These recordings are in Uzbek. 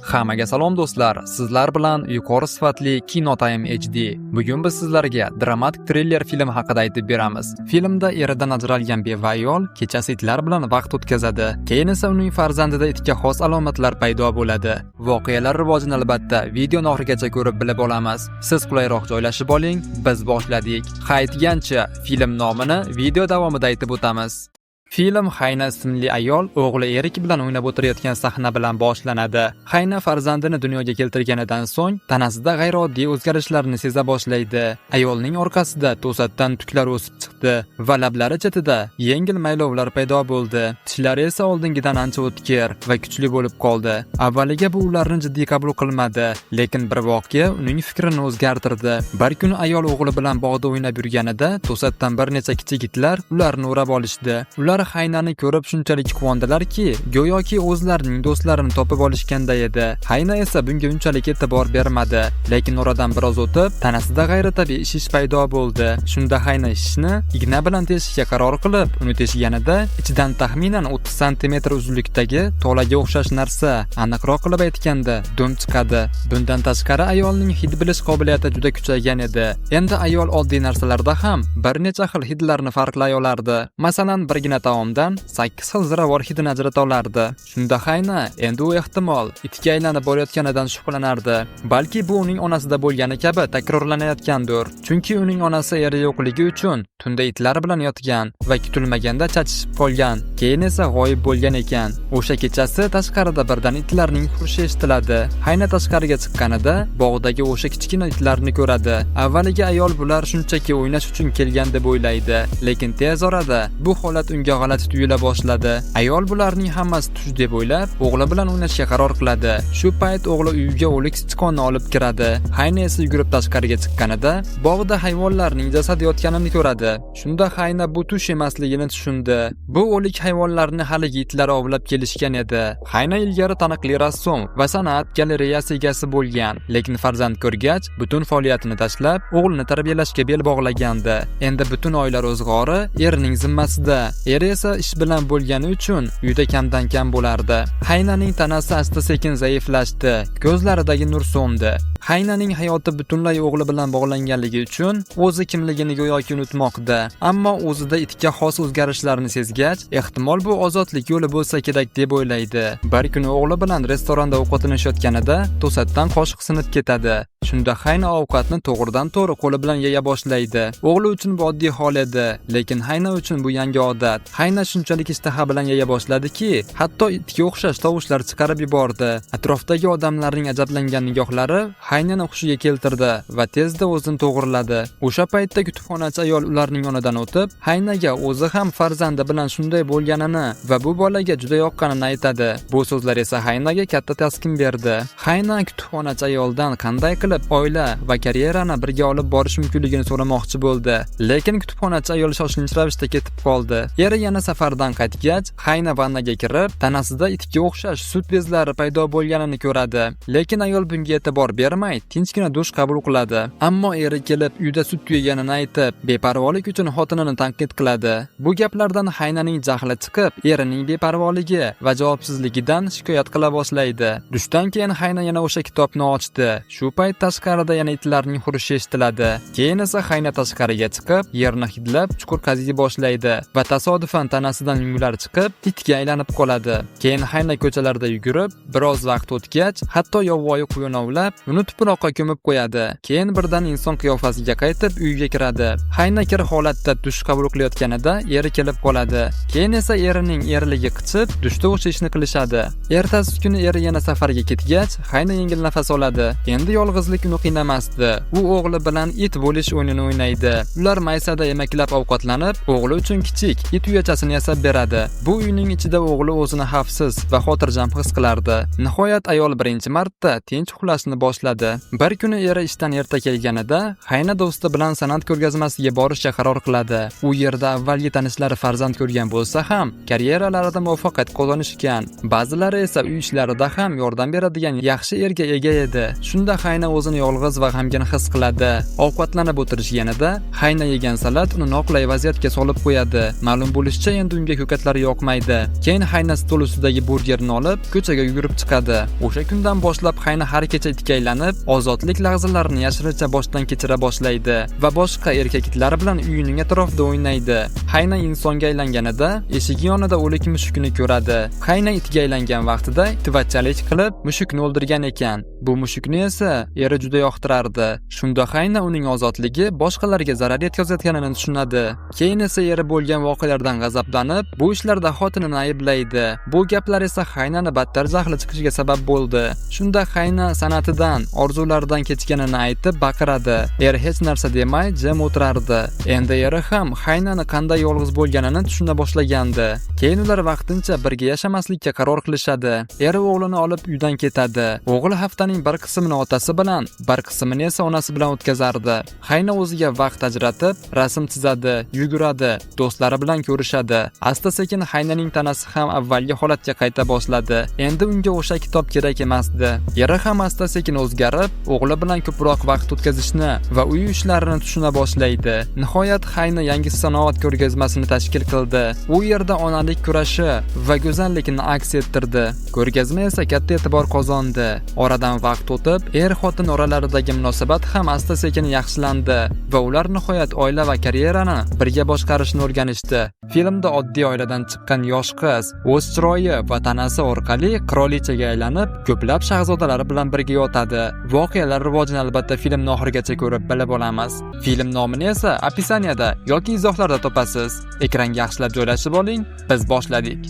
Hammaga salom do'stlar, sizlar bilan yuqori sifatli Kino Time HD. Bugun biz sizlarga dramatik triller film haqida aytib beramiz. Filmda eridan ajralgan beva ayol kechasi itlar bilan vaqt o'tkazadi. Keyin esa uning farzandida itga xos alomatlar paydo bo'ladi. Voqealar rivojini albatta videoni oxirigacha ko'rib bilib olamiz. Siz qulayroq joylashib oling, biz boshladik. Aytgancha, film nomini video davomida aytib o'tamiz. Film Hayna ismli ayol o'g'li Erik bilan o'ynab o'tirayotgan sahna bilan boshlanadi. Hayna farzandini dunyoga keltirganidan so'ng tanasida g'ayrioddiy o'zgarishlarni seza boshlaydi. Ayolning orqasida to'satdan tuklar o'sib chiqdi va lablari chetida yengil maylovlar paydo bo'ldi. Tishlari esa oldingidan ancha o'tkir va kuchli bo'lib qoldi. Avvaliga bu ularni jiddiy qabul qilmadi, lekin bir voqea uning fikrini o'zgartirdi. Bir kuni ayol o'g'li bilan bog'da o'ynab yurganida to'satdan bir necha kichik itlar ularni o'rab olishdi. Ular Haynani ko'rib shunchalik quvondilarki, go'yoki o'zlarining do'stlarini topib olishganda edi. Hayna esa bunga unchalik e'tibor bermadi, lekin oradan biroz o'tib, tanasida g'ayritabiiy ishish paydo bo'ldi. Shunda Hayna ishni igna bilan teshishga qaror qilib, uni teshganida ichidan taxminan 30 sm uzunlikdagi tolaga o'xshash narsa, aniqroq qilib aytganda, dum chiqadi. Bundan tashqari ayolning hid bilish qobiliyati juda kuchaygan edi. Endi ayol oddiy narsalarda ham bir necha xil hidlarni farqlay olardi. Masalan, birgina taomdan 8 xil ziravor hidini ajrata olardi. Shunda Hayna endi u ehtimol itga aylanib borayotganidan shubhalanardi. Balki bu uning onasida bo'lgani kabi takrorlanayotgandir. Chunki uning onasi eri yo'qligi uchun tunda itlar bilan yotgan va kutilmaganda chachishib qolgan. Keyin esa g'oyib bo'lgan ekan. O'sha kechasi tashqarida birdan itlarning hurishi eshitiladi. Hayna tashqariga chiqqanida bog'dagi o'sha kichkina itlarni ko'radi. Avvaliga ayol bular shunchaki o'ynash uchun kelgan deb o'ylaydi, lekin tez orada bu holat unga g'alati tuyula boshladi. Ayol bularning hammasi tush deb o'ylab, o'g'li bilan o'ynashga qaror qiladi. Shu payt o'g'li uyiga o'lik sichqonni olib kiradi. Hayna esa yugurib tashqariga chiqqanida bog'da hayvonlarning jasadi yotganini ko'radi. Shunda Hayna bu tush emasligini tushundi. Bu o'lik hayvonlarni haligi itlar ovlab kelishgan edi. Hayna ilgari taniqli rassom va san'at galereyasi egasi bo'lgan, lekin farzand ko'rgach, butun faoliyatini tashlab, o'g'lini tarbiyalashga bel bog'lagandi. Endi butun oila ro'zg'ori erining zimmasida. Eri esa ish bilan bo'lgani uchun uyda kamdan kam bo'lardi. Haynaning tanasi asta-sekin zaiflashdi, ko'zlaridagi nur so'ndi. Haynaning hayoti butunlay o'g'li bilan bog'langanligi uchun o'zi kimligini go'yoki unutmoqda. Ammo o'zida itga xos o'zgarishlarni sezgach, ehtimol bu ozodlik yo'li bo'lsa kerak deb o'ylaydi. Bir kuni o'g'li bilan restoranda ovqatlanishayotganida to'satdan qoshiq sinib ketadi. Shunda Hayna ovqatni to'g'ridan-to'g'ri qo'li bilan yeya boshlaydi. O'g'li uchun bu oddiy hol edi, lekin Hayna uchun bu yangi odat. Hayna shunchalik ishtaha bilan yeya boshladiki, hatto itga o'xshash tovushlar chiqarib yubordi. Atrofdagi odamlarning ajablangan nigohlari Haynani hushiga keltirdi va tezda o'zini to'g'riladi. O'sha paytda kutubxonachi ayol ularning yonidan o'tib, Haynaga o'zi ham farzandi bilan shunday bo'lganini va bu bolaga juda yoqqanini aytadi. Bu so'zlar esa Haynaga katta taskin berdi. Hayna kutubxonachi ayoldan qanday qilib oila va karyerani birga olib borish mumkinligini so'ramoqchi bo'ldi, lekin kutubxonachi ayol shoshilinch ravishda ketib qoldi. Eri yana safardan qaytgach, Hayna vannaga kirib, tanasida itga o'xshash sut bezlari paydo bo'lganini ko'radi, lekin ayol bunga e'tibor bermay, tinchgina dush qabul qiladi. Ammo eri kelib, uyda sut tugaganini aytib, beparvolik uchun xotinini tanqid qiladi. Bu gaplardan Haynaning jahli chiqib, erining beparvoligi va javobsizligidan shikoyat qila boshlaydi. Dushdan keyin Hayna yana o'sha kitobni ochdi. Shu payt tashqarida yana itlarning hurishi eshitiladi. Keyin esa Hayna tashqariga chiqib, yerni hidlab chuqur qaziy boshlaydi va tasodifan tanasidan yunglar chiqib, itga aylanib qoladi. Keyin Hayna ko'chalarda yugurib, biroz vaqt o'tgach, hatto yovvoyi quyun ovlab, uni tuproqqa ko'mib qo'yadi. Keyin birdan inson qiyofasiga qaytib uyiga kiradi. Hayna kir holatda dush qabul qilayotganida eri kelib qoladi. Keyin esa erining erligi qichib, dushda o'sha ishni qilishadi. Ertasi kuni eri yana safarga ketgach, Hayna yengil nafas oladi. Endi yolg'izlik uni qiynamasdi. U o'g'li bilan it bo'lish o'yinini o'ynaydi. Ular maysada yemaklab ovqatlanib, o'g'li uchun kichik it uyachasini yasab beradi. Bu uyning ichida o'g'li o'zini xavfsiz va xotirjam his qilardi. Nihoyat ayol birinchi marta tinch uxlashni boshladi. bo'ladi. Bir kuni eri ishdan erta kelganida Hayna do'sti bilan san'at ko'rgazmasiga borishga qaror qiladi. U yerda avvalgi tanishlari farzand ko'rgan bo'lsa ham, karyeralarida muvaffaqiyat qozonishgan. Ba'zilari esa uy ishlarida ham yordam beradigan yaxshi erga ega edi. Shunda Hayna o'zini yolg'iz va g'amgin his qiladi. Ovqatlanib o'tirishganida Hayna yegan salat uni noqulay vaziyatga solib qo'yadi. Ma'lum bo'lishicha, endi unga ko'katlari yoqmaydi. Keyin Hayna stol ustidagi burgerni olib, ko'chaga yugurib chiqadi. O'sha kundan boshlab Hayna har kecha tikaylanib, ozodlik lahzalarini yashirincha boshdan kechira boshlaydi va boshqa erkaklar bilan uyining atrofida o'ynaydi. Hayna insonga aylanganida eshik yonida o'lik mushukni ko'radi. Hayna itga aylangan vaqtida itvachchalik qilib, mushukni o'ldirgan ekan. Bu mushukni esa eri juda yoqtirardi. Shunda Hayna uning ozodligi boshqalarga zarar yetkazayotganini tushunadi. Keyin esa eri bo'lgan voqealardan g'azablanib, bu ishlarda xotinini ayblaydi. Bu gaplar esa Haynani battar jahli chiqishiga sabab bo'ldi. Shunda Hayna san'atidan, orzularidan kechganini aytib baqiradi. Eri hech narsa demay jim o'tirardi. Endi eri ham Haynani qanday yolg'iz bo'lganini tushuna boshlagandi. Keyin ular vaqtincha birga yashamaslikka qaror qilishadi. Eri o'g'lini olib uydan ketadi. O'g'il haftaning bir qismini otasi bilan, bir qismini esa onasi bilan o'tkazardi. Hayna o'ziga vaqt ajratib, rasm chizadi, yuguradi, do'stlari bilan ko'rishadi. Asta-sekin Haynaning tanasi ham avvalgi holatga qayta boshladi. Endi unga o'sha kitob kerak emasdi. Eri ham asta-sekin o'zgarib, o'g'li bilan ko'proq vaqt o'tkazishni va uy ishlarini tushuna boshlaydi. Nihoyat Hayna yangi sanoat ko'rgazmasini tashkil qildi. U yerda onalik kurashi va go'zallikni aks ettirdi. Ko'rgazma esa katta e'tibor qozondi. Oradan vaqt o'tib, er-xotin oralaridagi munosabat ham asta-sekin yaxshilandi va ular nihoyat oila va karyerani birga boshqarishni o'rganishdi. Filmda oddiy oiladan chiqqan yosh qiz o'z chiroyi va tanasi orqali qirolichaga aylanib, ko'plab shahzodalari bilan birga yotadi. Voqealar rivojini albatta filmning oxirigacha ko'rib bilib olamiz. Film nomini esa opisaniyada yoki izohlarda topasiz. Ekranga yaxshilab joylashib oling. Biz boshladik.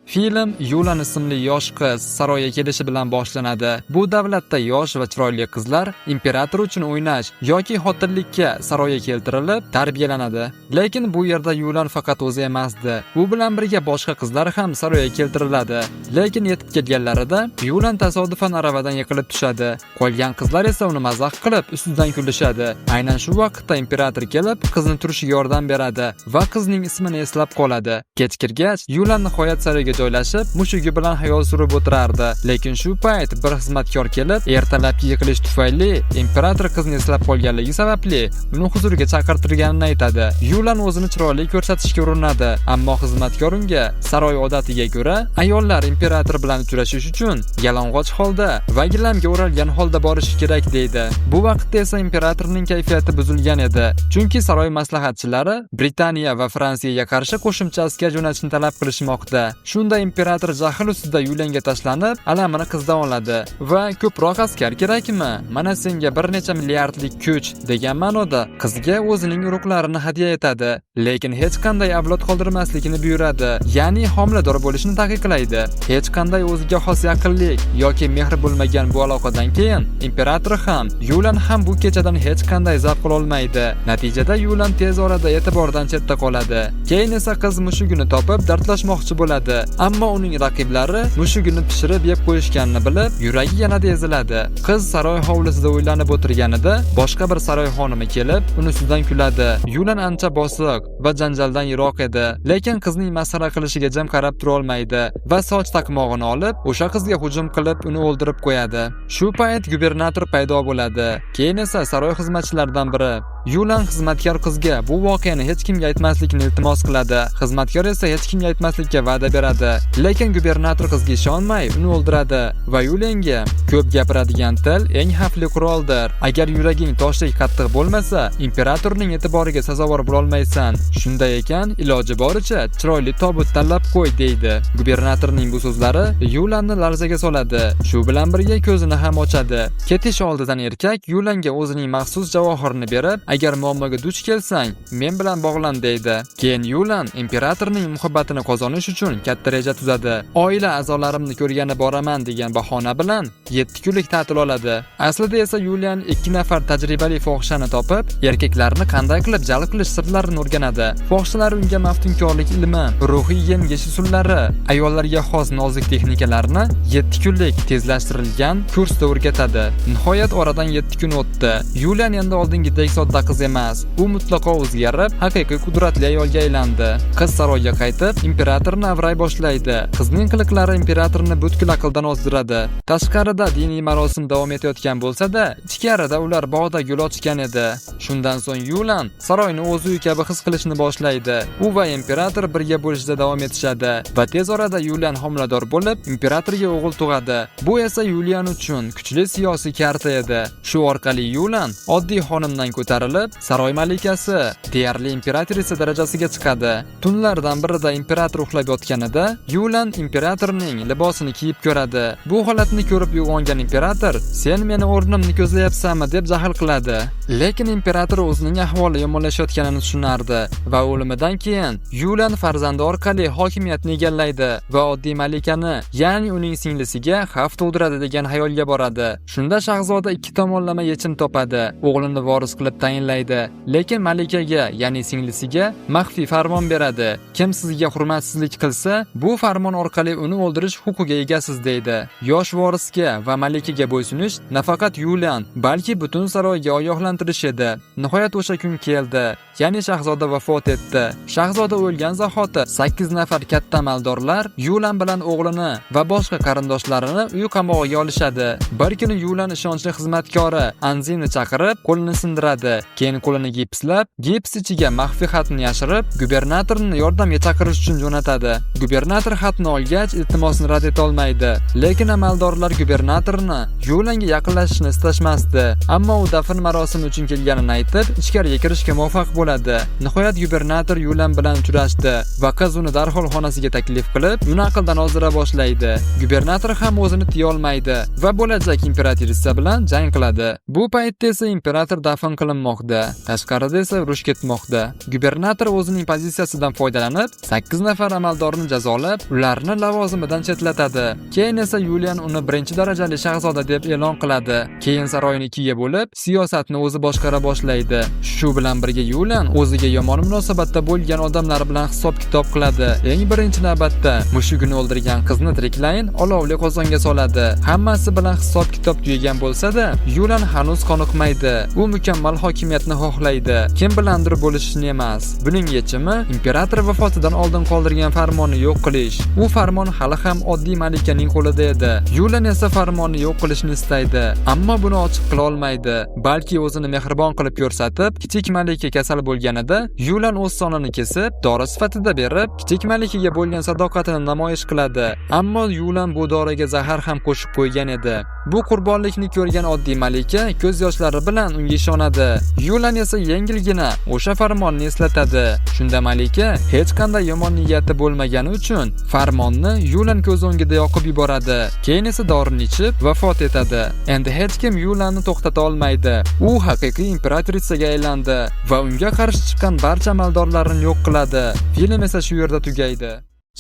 Film Yulan ismli yosh qiz saroyga kelishi bilan boshlanadi. Bu davlatda yosh va chiroyli qizlar imperator uchun o'ynash yoki xotinlikka saroyga keltirilib, tarbiyalanadi. Lekin bu yerda Yulan faqat o'zi emasdi. U bilan birga boshqa qizlar ham saroyga keltiriladi. Lekin yetib kelganlarida Yulan tasodifan aravadan yiqilib tushadi. Qolgan qizlar esa uni mazax qilib, ustidan kulishadi. Aynan shu vaqtda imperator kelib, qizni turishiga yordam beradi va qizning ismini eslab qoladi. Kechkirgach, Yulan nihoyat saroyga joylashib, mushugi bilan hayol surib o'tirardi. Lekin shu payt bir xizmatkor kelib, ertalabki yiqilish tufayli imperator qizni eslab qolganligi sababli uni huzuriga chaqirtirganini aytadi. Yulan o'zini chiroyli ko'rsatishga urinadi, ammo xizmatkor unga saroy odatiga ko'ra ayollar imperator bilan uchrashish uchun yalang'och holda va gilamga o'ralgan holda borishi kerak deydi. Bu vaqtda esa imperatorning kayfiyati buzilgan edi, chunki saroy maslahatchilari Britaniya va Fransiyaga qarshi qo'shimcha askar jo'natishni talab qilishmoqda. Shunda imperator jahl ustida Yulanga tashlanib, alamini qizdan oladi va ko'proq askar kerakmi? Mana senga bir necha milliardlik kuch degan ma'noda qizga o'zining urug'larini hadya etadi, lekin hech qanday avlod qoldirmaslikni buyuradi, ya'ni homilador bo'lishni taqiqlaydi. Hech qanday o'ziga xos yaqinlik yoki mehr bo'lmagan bu aloqadan keyin imperator ham, Yulan ham bu kechadan hech qanday zavq ololmaydi. Natijada Yulan tez orada e'tibordan chetda qoladi. Keyin esa qiz mushugini topib dardlashmoqchi bo'ladi. Ammo uning raqiblari mushugini pishirib yeb qo'yishganini bilib, yuragi yanada eziladi. Qiz saroy hovlisida o'ylanib o'tirganida boshqa bir saroy xonimi kelib, uni ustidan kuladi. Yulan ancha bosiq va janjaldan yiroq edi, lekin qizning masxara qilishiga jim qarab tura olmaydi va soch taqmog'ini olib, o'sha qizga hujum qilib, uni o'ldirib qo'yadi. Shu payt gubernator paydo bo'ladi. Keyin esa saroy xizmatchilaridan biri Yulan xizmatkor qizga bu voqeani hech kimga aytmaslikni iltimos qiladi. Xizmatkor esa hech kimga aytmaslikka va'da beradi. Lekin gubernator qizga ishonmay, uni o'ldiradi va Yulanga ko'p gapiradigan til eng xavfli quroldir. Agar yuraging toshdek qattiq bo'lmasa, imperatorning e'tiboriga sazovor bo'la olmaysan. Shunday ekan, iloji boricha chiroyli tobut tanlab qo'y deydi. Gubernatorning bu so'zlari Yulanni larzaga soladi. Shu bilan birga ko'zini ham ochadi. Ketish oldidan erkak Yulanga o'zining maxsus javohirini berib, agar muammoga duch kelsang, men bilan bog'lan deydi. Keyin Yulan imperatorning muhabbatini qozonish uchun katta reja tuzadi. Oila a'zolarimni ko'rgani boraman degan bahona bilan 7 kunlik ta'til oladi. Aslida esa Yulian 2 nafar tajribali fohishani topib, erkaklarni qanday qilib jalb qilish sirlarini o'rganadi. Fohishalar unga maftunkorlik ilmi, ruhiy yengish usullari, ayollarga xos nozik texnikalarni 7 kunlik tezlashtirilgan kursda o'rgatadi. Nihoyat oradan 7 kun o'tdi. Yulian endi oldingidek sodda qiz emas. U mutlaqo o'zgarib, haqiqiy qudratli ayolga aylandi. Qiz saroyga qaytib, imperatorni avray boshlaydi. Qizning qiliqlari imperatorni butkul aqldan ozdiradi. Tashqarida diniy marosim davom etayotgan bo'lsa-da, ichkarida ular bog'da gul ochgan edi. Shundan so'ng Yulan saroyni o'z uyi kabi his qilishni boshlaydi. U va imperator birga bo'lishda davom etishadi va tez orada Yulian homilador bo'lib, imperatorga o'g'il tug'adi. Bu esa Yulian uchun kuchli siyosiy karta edi. Shu orqali Yulan oddiy xonimdan ko'tarilib, saroy malikasi, deyarli imperatrisa darajasiga chiqadi. Tunlardan birida imperator uxlab yotganida, Yulan imperatorning libosini kiyib ko'radi. Bu holatni ko'rib uyg'ongan imperator, "Sen meni o'rnimni ko'zlayapsanmi?" deb jahl qiladi. Lekin imperator o'zining ahvoli yomonlashayotganini tushunardi va o'limidan keyin Yulan farzandi orqali hokimiyatni egallaydi va oddiy malikani, ya'ni uning singlisiga xavf tug'diradi degan xayolga boradi. Shunda shahzoda ikki tomonlama yechim topadi. O'g'lini voris qilib tayinlaydi, lekin malikaga, ya'ni singlisiga maxfiy farmon beradi. Kim sizga hurmatsizlik qilsa, bu farmon orqali uni o'ldirish huquqiga egasiz deydi. Yosh vorisga va malikaga bo'ysunish nafaqat Yulian, balki butun saroyga ogohlantirish edi. Nihoyat o'sha kun keldi. Ya'ni shahzoda vafot etdi. Shahzoda o'lgan zahoti 8 nafar katta amaldorlar Yulan bilan o'g'lini va boshqa qarindoshlarini uy qamog'iga olishadi. Bir kuni Yulan ishonchli xizmatkori Anzini chaqirib, qo'lini sindiradi. Keyin qo'lini gipslab, gips ichiga maxfiy xatni yashirib, gubernatorni yordamga chaqirish uchun jo'natadi. Gubernator xatni olgach, iltimosini rad eta olmaydi. Lekin amaldorlar gubernatorni Yulanga yaqinlashishni istashmasdi. Ammo u dafn marosimi uchun kelganini aytib, ichkariga kirishga muvaffaq bo'ladi. Nihoyat gubernator Yulan bilan uchrashdi va qiz uni darhol xonasiga taklif qilib, uni aqldan ozdira boshlaydi. Gubernator ham o'zini tiya olmaydi va bo'lajak imperatrisa bilan jang qiladi. Bu paytda esa imperator dafn qilinmoqda. Tashqarida esa urush ketmoqda. Gubernator o'zining pozitsiyasidan foydalanib, 8 nafar amaldorni jazolab, ularni lavozimidan chetlatadi. Keyin esa Yulian uni birinchi darajali shahzoda deb e'lon qiladi. Keyin saroyni ikkiga bo'lib, siyosatni o'zi boshqara boshlaydi. Shu bilan birga Yulian o'ziga yomon munosabatda bo'lgan odamlar bilan hisob-kitob qiladi. Eng birinchi navbatda mushugini o'ldirgan qizni tiriklayin olovli qozonga soladi. Hammasi bilan hisob-kitob tugagan bo'lsa-da, Yulian hanuz qoniqmaydi. U mukammal hokimiyatni xohlaydi. Kim bilandir bo'lishni emas. Buning yechimi imperator vafotidan oldin qoldirgan farmonni yo'q qilish. U farmon hali ham oddiy malikaning qo'lida edi. Yulian esa farmonni yo'q qilishni istaydi, ammo buni ochiq qila olmaydi. Balki o'zini mehribon qilib ko'rsatib, kichik malika kasal bo'lganida Yulian o'z sonini kesib, dori sifatida berib, kichik malikaga bo'lgan sadoqatini namoyish qiladi. Ammo Yulian bu doriga zahar ham qo'shib qo'ygan edi. Bu qurbonlikni ko'rgan oddiy malika ko'z yoshlari bilan unga ishonadi. Yulian esa yengilgina o'sha farmonni eslatadi. Shunda malika hech qanday yomon niyati bo'lmagani uchun farmonni Yulian ko'z o'ngida yoqib yuboradi. Keyin esa dorini ichib vafot etadi. Endi hech kim Yulianni to'xtata olmaydi. U haqiqiy imperatrisaga aylandi va unga qarshi chiqqan barcha amaldorlarni yo'q qiladi. Film esa shu yerda tugaydi.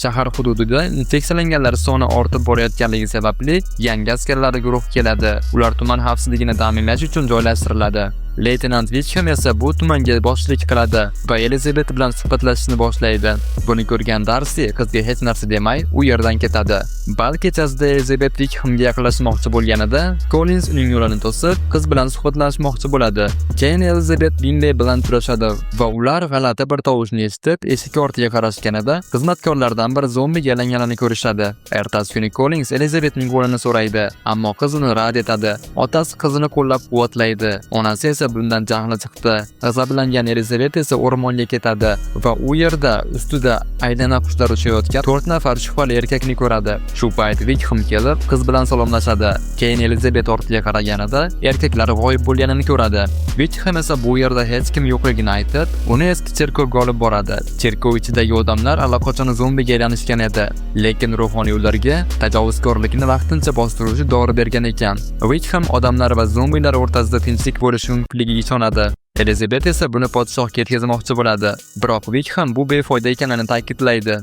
Shahar hududida infeksiyalanganlar soni ortib borayotganligi sababli yangi askarlar guruhi keladi. Ular tuman xavfsizligini ta'minlash uchun joylashtiriladi. Leytenant Wickham esa bu tumanga boshchilik qiladi va Elizabeth bilan suhbatlashishni boshlaydi. Buni ko'rgan Darcy qizga hech narsa demay u yerdan ketadi. Bal kechasida Elizabeth Wickhamga yaqinlashmoqchi bo'lganida, Collins uning yo'lini to'sib, qiz bilan suhbatlashmoqchi bo'ladi. Keyin Elizabeth Binley bilan uchrashadi va ular g'alati bir tovushni eshitib, eshik ortiga qarashganida xizmatkorlardan biri zombiga aylanganini ko'rishadi. Ertasi kuni Collins Elizabethning qo'lini so'raydi, ammo qiz uni rad etadi. Otasi qizini qo'llab-quvvatlaydi. Onasi esa bundan jahli chiqdi. G'azablangan Elizabeth esa o'rmonga ketadi va u yerda ustida aylana qushlar uchayotgan 4 nafar shubhali erkakni ko'radi. Shu payt Wickham kelib, qiz bilan salomlashadi. Keyin Elizabeth ortiga qaraganida erkaklar g'oyib bo'lganini ko'radi. Wickham esa bu yerda hech kim yo'qligini aytib, uni eski cherkovga olib boradi. Cherkov ichidagi odamlar allaqachon zombiga aylanishgan edi, lekin ruhoniy ularga tajovuzkorlikni vaqtincha bostiruvchi dori bergan ekan. Wickham odamlar va zombilar o'rtasida tinchlik bo'lishi mumkinligiga ishonadi. Elizabet esa buni podshohga yetkazmoqchi bo'ladi. Biroq Wickham bu befoyda ekanini ta'kidlaydi.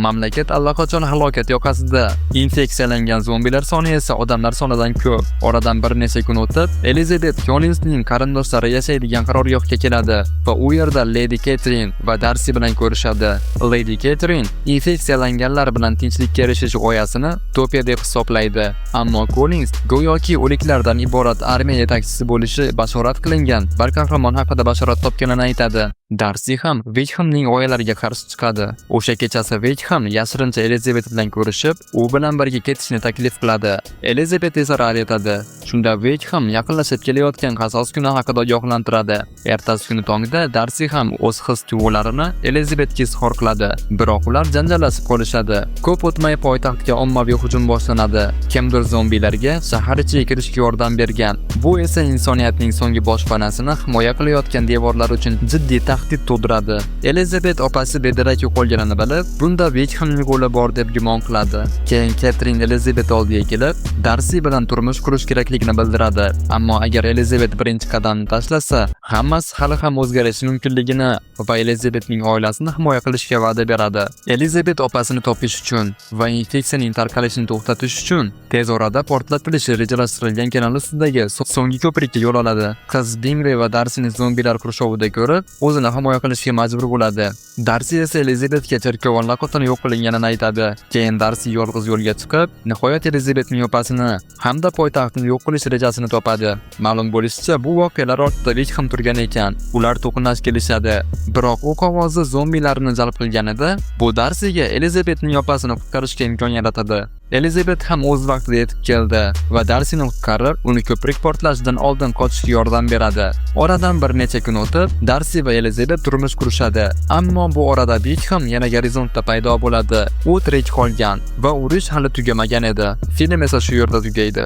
Mamlakat allaqachon halokat yoqasida. Infeksiyalangan zombilar soni esa odamlar sonidan ko'p. Oradan bir necha kun o'tib, Elizabet Collinsning qarindoshlari yashaydigan qarorgohga keladi va u yerda Lady Catherine va Darcy bilan ko'rishadi. Lady Catherine infeksiyalanganlar bilan tinchlikka erishish g'oyasini topiya deb hisoblaydi. Ammo Collins go'yoki o'liklardan iborat armiya yetakchisi bo'lishi bashorat qilingan bir qahramon haqida bashorat topganini aytadi. Darcy ham Wickhamning g'oyalariga qarshi chiqadi. O'sha kechasi Wickham yashirincha Elizabet bilan ko'rishib, u bilan birga ketishni taklif qiladi. Elizabet esa rad etadi. Shunda Wickham yaqinlashib kelayotgan qasos kuni haqida ogohlantiradi. Ertasi kuni tongda Darcy ham o'z his-tuyg'ularini Elizabetga izhor qiladi. Biroq ular janjallashib qolishadi. Ko'p o'tmay poytaxtga ommaviy hujum boshlanadi. Kimdir zombilarga shahar ichiga kirishga yordam bergan. Bu esa insoniyatning so'nggi boshpanasini himoya qilayotgan devorlar uchun jiddiy tahdid tug'diradi. Elizabet opasi bedarak yo'qolganini bilib, bunda Wickhamning qo'li bor deb gumon qiladi. Keyin Catherine Elizabet oldiga kelib, Darcy bilan turmush qurish kerakligini bildiradi. Ammo agar Elizabet birinchi qadamni tashlasa, hammasi hali ham o'zgarishi mumkinligini va Elizabetning oilasini himoya qilishga va'da beradi. Elizabet opasini topish uchun va infeksiyaning tarqalishini to'xtatish uchun tez orada portlatilishi rejalashtirilgan kanal ustidagi so'nggi ko'prikka yo'l oladi. Qiz Bingley va Darcyni zombilar qurshovida ko'rib, o'zini himoya qilishga majbur bo'ladi. Darcy esa Elizabetga cherkov allaqachon yo'q qilinganini aytadi. Keyin Darcy yolg'iz yo'lga chiqib, nihoyat Elizabetning opasini hamda poytaxtni yo'q qilish rejasini topadi. Ma'lum bo'lishicha, bu voqealar ortida Wickham turgan ekan. Ular to'qnash kelishadi. Biroq o'q ovozi zombilarni jalb qilganida, bu Darcyga Elizabetning opasini qutqarishga imkon yaratadi. Elizabet ham o'z vaqtida yetib keldi va Darcyni qutqarib, uni ko'prik portlashidan oldin qochishga yordam beradi. Oradan bir necha kun o'tib, Darcy va Elizabet turmush qurishadi. Ammo bu orada Wickham yana gorizontda paydo bo'ladi. U tirik qolgan va urush hali tugamagan edi. Film esa shu yerda tugaydi.